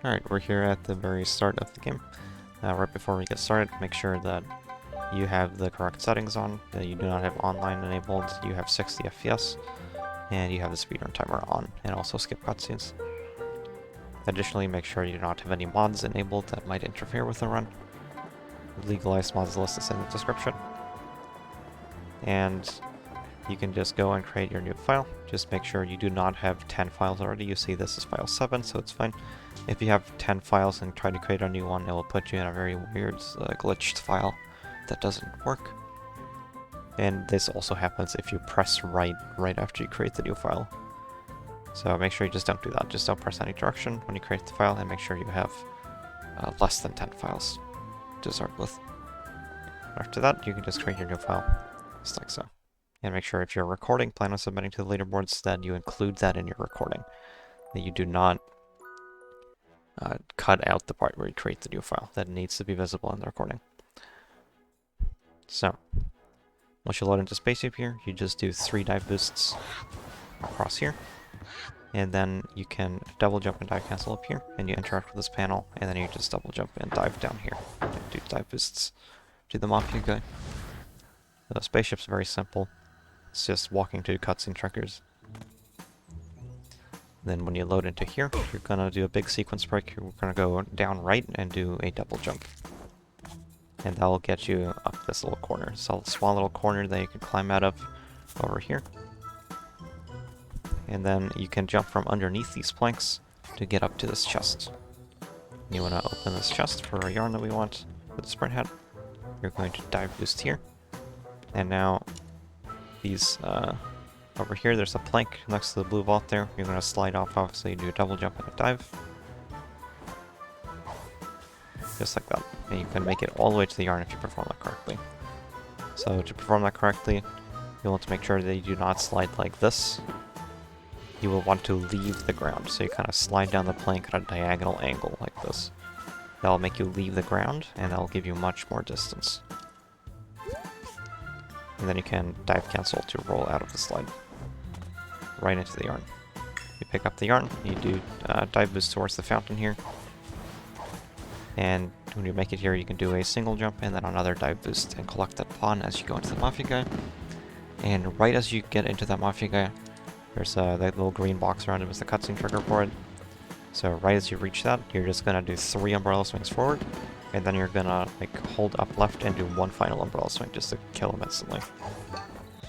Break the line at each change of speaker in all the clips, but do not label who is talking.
Alright, we're here at the very start of the game. Right before we get started, make sure that you have the correct settings on, that you do not have online enabled, you have 60 FPS, and you have the speedrun timer on, and also skip cutscenes. Additionally, make sure you do not have any mods enabled that might interfere with the run. The legalized mods list is in the description. And you can just go and create your new file. Just make sure you do not have 10 files already. You see this is file 7, so it's fine. If you have 10 files and try to create a new one, it will put you in a very weird, glitched file that doesn't work. And this also happens if you press right after you create the new file. So make sure you just don't do that. Just don't press any direction when you create the file, and make sure you have less than 10 files to start with. After that, you can just create your new file, just like so. And make sure if you're recording, plan on submitting to the leaderboards, that you include that in your recording. That you do not cut out the part where you create the new file. That needs to be visible in the recording. So, once you load into spaceship here, you just do 3 dive boosts across here. And then you can double jump and dive cancel up here, and you interact with this panel, and then you just double jump and dive down here, and do dive boosts to the Mafia guy. The spaceship's very simple. It's just walking to cutscene triggers. Then when you load into here, you're gonna do a big sequence break. You're gonna go down right and do a double jump. And that'll get you up this little corner. So a small little corner that you can climb out of over here. And then you can jump from underneath these planks to get up to this chest. You want to open this chest for a yarn that we want with the sprint head. You're going to dive boost here. And now these over here, there's a plank next to the blue vault there. You're going to slide off of, so you do a double jump and a dive. Just like that. And you can make it all the way to the yarn if you perform that correctly. So to perform that correctly, you want to make sure that you do not slide like this. You will want to leave the ground, so you kind of slide down the plank at a diagonal angle like this. That'll make you leave the ground, and that'll give you much more distance. And then you can dive cancel to roll out of the slide. Right into the yarn. You pick up the yarn, you do dive boost towards the fountain here. And when you make it here, you can do a single jump and then another dive boost and collect that pawn as you go into the Mafia guy. And right as you get into that Mafia guy, there's that little green box around it with the cutscene trigger for it. So right as you reach that, you're just gonna do 3 umbrella swings forward, and then you're gonna like hold up left and do 1 final umbrella swing just to kill him instantly.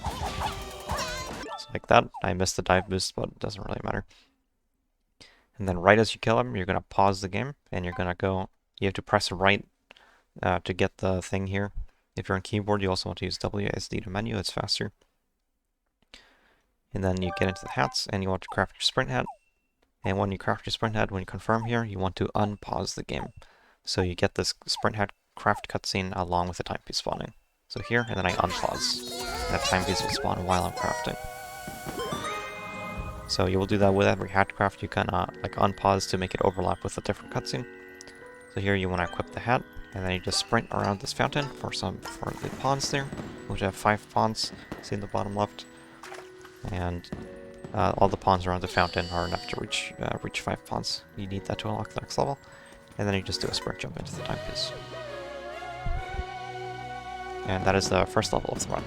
So like that. I missed the dive boost, but it doesn't really matter. And then right as you kill him, you're gonna pause the game, and you're gonna go. You have to press right to get the thing here. If you're on keyboard, you also want to use WSD to menu. It's faster. And then you get into the hats, and you want to craft your sprint hat. And when you craft your sprint hat, when you confirm here, you want to unpause the game. So you get this sprint hat craft cutscene along with the timepiece spawning. So here, and then I unpause. And that timepiece will spawn while I'm crafting. So you will do that with every hat craft. You can like unpause to make it overlap with a different cutscene. So here you want to equip the hat, and then you just sprint around this fountain for the pawns there, which have 5 pawns. See in the bottom left. And all the pawns around the fountain are enough to reach 5 pawns. You need that to unlock the next level. And then you just do a sprint jump into the timepiece. And that is the first level of the run.